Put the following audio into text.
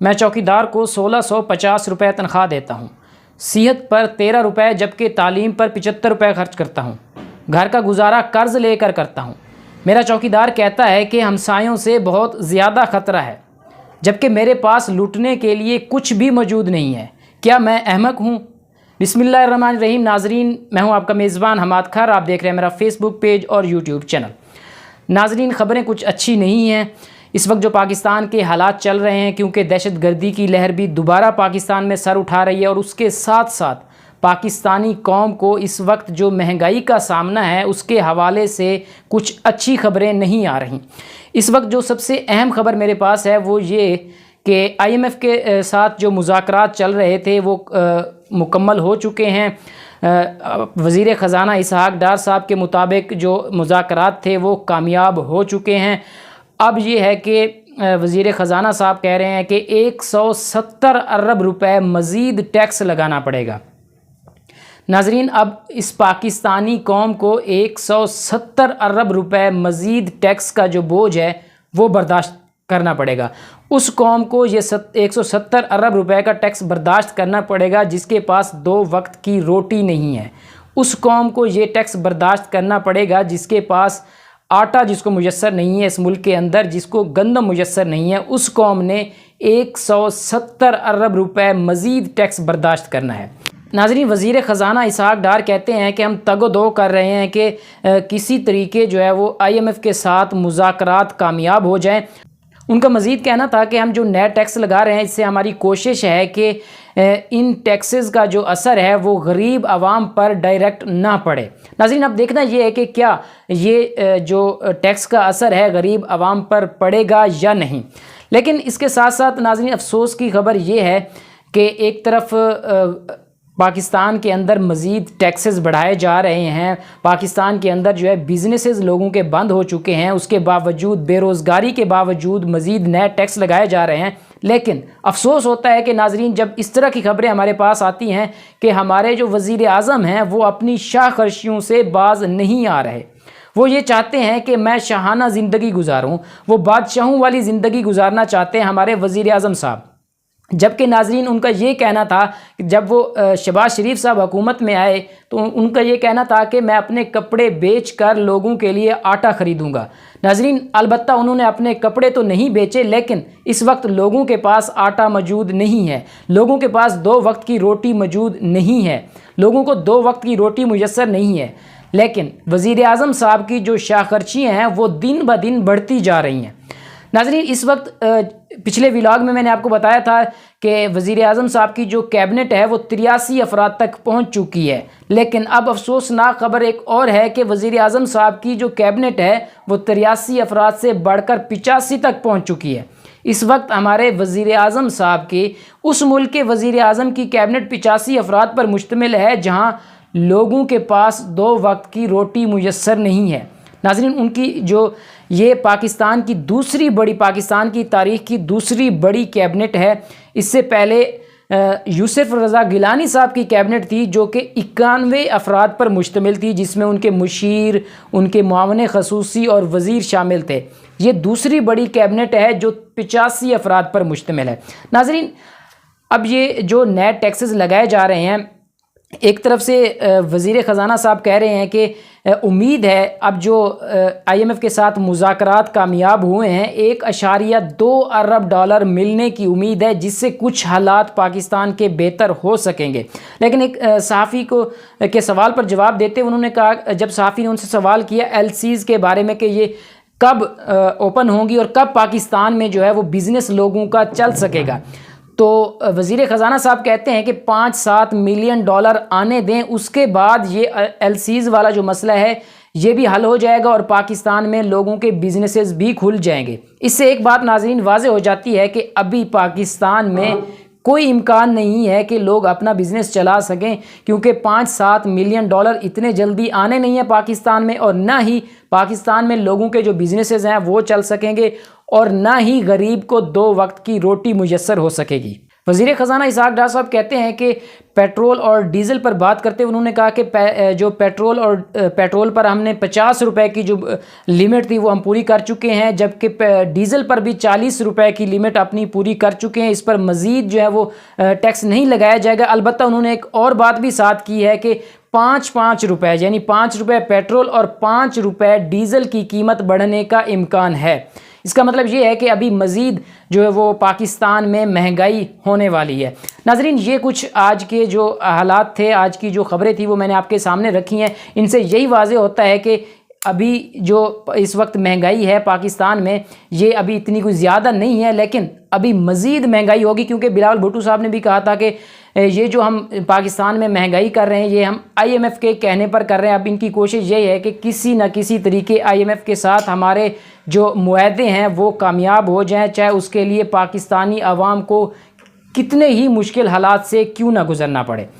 میں چوکیدار کو 1650 روپے تنخواہ دیتا ہوں، صحت پر 13 روپے جبکہ تعلیم پر 75 روپے خرچ کرتا ہوں، گھر کا گزارا قرض لے کر کرتا ہوں۔ میرا چوکیدار کہتا ہے کہ ہمسایوں سے بہت زیادہ خطرہ ہے جبکہ میرے پاس لوٹنے کے لیے کچھ بھی موجود نہیں ہے، کیا میں احمق ہوں؟ بسم اللہ الرحمن الرحیم۔ ناظرین، میں ہوں آپ کا میزبان حماد کھر، آپ دیکھ رہے ہیں میرا فیس بک پیج اور یوٹیوب چینل۔ ناظرین، خبریں کچھ اچھی نہیں ہیں اس وقت جو پاکستان کے حالات چل رہے ہیں، کیونکہ دہشت گردی کی لہر بھی دوبارہ پاکستان میں سر اٹھا رہی ہے، اور اس کے ساتھ ساتھ پاکستانی قوم کو اس وقت جو مہنگائی کا سامنا ہے اس کے حوالے سے کچھ اچھی خبریں نہیں آ رہی۔ اس وقت جو سب سے اہم خبر میرے پاس ہے وہ یہ کہ IMF کے ساتھ جو مذاکرات چل رہے تھے وہ مکمل ہو چکے ہیں۔ وزیر خزانہ اسحاق ڈار صاحب کے مطابق جو مذاکرات تھے وہ کامیاب ہو چکے ہیں۔ اب یہ ہے کہ وزیر خزانہ صاحب کہہ رہے ہیں کہ 170 ارب روپے مزید ٹیکس لگانا پڑے گا۔ ناظرین، اب اس پاکستانی قوم کو 170 ارب روپے مزید ٹیکس کا جو بوجھ ہے وہ برداشت کرنا پڑے گا۔ اس قوم کو یہ 170 ارب روپے کا ٹیکس برداشت کرنا پڑے گا جس کے پاس 2 وقت کی روٹی نہیں ہے۔ اس قوم کو یہ ٹیکس برداشت کرنا پڑے گا جس کے پاس آٹا جس کو میسر نہیں ہے اس ملک کے اندر، جس کو گندم میسر نہیں ہے، اس قوم نے 170 ارب روپے مزید ٹیکس برداشت کرنا ہے۔ ناظرین، وزیر خزانہ اسحاق ڈار کہتے ہیں کہ ہم تگ و دو کر رہے ہیں کہ کسی طریقے جو ہے وہ IMF کے ساتھ مذاکرات کامیاب ہو جائیں۔ ان کا مزید کہنا تھا کہ ہم جو نئے ٹیکس لگا رہے ہیں اس سے ہماری کوشش ہے کہ ان ٹیکسز کا جو اثر ہے وہ غریب عوام پر ڈائریکٹ نہ پڑے۔ ناظرین، اب دیکھنا یہ ہے کہ کیا یہ جو ٹیکس کا اثر ہے غریب عوام پر پڑے گا یا نہیں۔ لیکن اس کے ساتھ ساتھ ناظرین، افسوس کی خبر یہ ہے کہ ایک طرف پاکستان کے اندر مزید ٹیکسز بڑھائے جا رہے ہیں، پاکستان کے اندر جو ہے بزنسز لوگوں کے بند ہو چکے ہیں، اس کے باوجود بے روزگاری کے باوجود مزید نئے ٹیکس لگائے جا رہے ہیں۔ لیکن افسوس ہوتا ہے کہ ناظرین، جب اس طرح کی خبریں ہمارے پاس آتی ہیں کہ ہمارے جو وزیر اعظم ہیں وہ اپنی شاہ خرچیوں سے باز نہیں آ رہے، وہ یہ چاہتے ہیں کہ میں شاہانہ زندگی گزاروں، وہ بادشاہوں والی زندگی گزارنا چاہتے ہیں ہمارے وزیر اعظم صاحب۔ جبکہ ناظرین، ان کا یہ کہنا تھا کہ جب وہ شہباز شریف صاحب حکومت میں آئے تو ان کا یہ کہنا تھا کہ میں اپنے کپڑے بیچ کر لوگوں کے لیے آٹا خریدوں گا۔ ناظرین، البتہ انہوں نے اپنے کپڑے تو نہیں بیچے، لیکن اس وقت لوگوں کے پاس آٹا موجود نہیں ہے، لوگوں کے پاس 2 وقت کی روٹی موجود نہیں ہے، لوگوں کو 2 وقت کی روٹی میسر نہیں ہے۔ لیکن وزیر اعظم صاحب کی جو شاہ خرچیاں ہیں وہ دن بدن بڑھتی جا رہی ہیں۔ ناظرین، اس وقت پچھلے ولاگ میں نے آپ کو بتایا تھا کہ وزیر اعظم صاحب کی جو کیبنٹ ہے وہ 83 افراد تک پہنچ چکی ہے، لیکن اب افسوسناک خبر ایک اور ہے کہ وزیر اعظم صاحب کی جو کیبنٹ ہے وہ 83 افراد سے بڑھ کر 85 تک پہنچ چکی ہے۔ اس وقت ہمارے وزیر اعظم صاحب کی اس ملک کے وزیر اعظم کی کیبنٹ 85 افراد پر مشتمل ہے جہاں لوگوں کے پاس 2 وقت کی روٹی میسر نہیں ہے۔ ناظرین، ان کی جو یہ پاکستان کی تاریخ کی دوسری بڑی کیبنٹ ہے۔ اس سے پہلے یوسف رضا گیلانی صاحب کی کیبنٹ تھی جو کہ 91 افراد پر مشتمل تھی، جس میں ان کے مشیر، ان کے معاون خصوصی اور وزیر شامل تھے۔ یہ دوسری بڑی کیبنٹ ہے جو 85 افراد پر مشتمل ہے۔ ناظرین، اب یہ جو نئے ٹیکسز لگائے جا رہے ہیں، ایک طرف سے وزیر خزانہ صاحب کہہ رہے ہیں کہ امید ہے اب جو IMF کے ساتھ مذاکرات کامیاب ہوئے ہیں 1.2 ارب ڈالر ملنے کی امید ہے، جس سے کچھ حالات پاکستان کے بہتر ہو سکیں گے۔ لیکن ایک صحافی کے سوال پر جواب دیتے انہوں نے کہا، جب صحافی نے ان سے سوال کیا LCs کے بارے میں کہ یہ کب اوپن ہوں گی اور کب پاکستان میں جو ہے وہ بزنس لوگوں کا چل سکے گا، تو وزیر خزانہ صاحب کہتے ہیں کہ 5-7 ملین ڈالر آنے دیں، اس کے بعد یہ LCs والا جو مسئلہ ہے یہ بھی حل ہو جائے گا اور پاکستان میں لوگوں کے بزنسز بھی کھل جائیں گے۔ اس سے ایک بات ناظرین واضح ہو جاتی ہے کہ ابھی پاکستان میں کوئی امکان نہیں ہے کہ لوگ اپنا بزنس چلا سکیں، کیونکہ 5-7 ملین ڈالر اتنے جلدی آنے نہیں ہیں پاکستان میں، اور نہ ہی پاکستان میں لوگوں کے جو بزنسز ہیں وہ چل سکیں گے، اور نہ ہی غریب کو 2 وقت کی روٹی میسر ہو سکے گی۔ وزیر خزانہ اسحاق ڈار صاحب کہتے ہیں کہ پیٹرول اور ڈیزل پر بات کرتے ہوئے انہوں نے کہا کہ جو پیٹرول پر ہم نے 50 روپے کی جو لیمٹ تھی وہ ہم پوری کر چکے ہیں، جبکہ ڈیزل پر بھی 40 روپے کی لیمٹ اپنی پوری کر چکے ہیں، اس پر مزید جو ہے وہ ٹیکس نہیں لگایا جائے گا۔ البتہ انہوں نے ایک اور بات بھی ساتھ کی ہے کہ 5 روپے یعنی 5 روپے پیٹرول اور 5 روپے ڈیزل کی قیمت بڑھنے کا امکان ہے۔ اس کا مطلب یہ ہے کہ ابھی مزید جو ہے وہ پاکستان میں مہنگائی ہونے والی ہے۔ ناظرین، یہ کچھ آج کے جو حالات تھے، آج کی جو خبریں تھیں وہ میں نے آپ کے سامنے رکھی ہیں۔ ان سے یہی واضح ہوتا ہے کہ ابھی جو اس وقت مہنگائی ہے پاکستان میں، یہ ابھی اتنی کوئی زیادہ نہیں ہے، لیکن ابھی مزید مہنگائی ہوگی، کیونکہ بلاول بھٹو صاحب نے بھی کہا تھا کہ یہ جو ہم پاکستان میں مہنگائی کر رہے ہیں یہ ہم IMF کے کہنے پر کر رہے ہیں۔ اب ان کی کوشش یہ ہے کہ کسی نہ کسی طریقے IMF کے ساتھ ہمارے جو معاہدے ہیں وہ کامیاب ہو جائیں، چاہے اس کے لیے پاکستانی عوام کو کتنے ہی مشکل حالات سے کیوں نہ گزرنا پڑے۔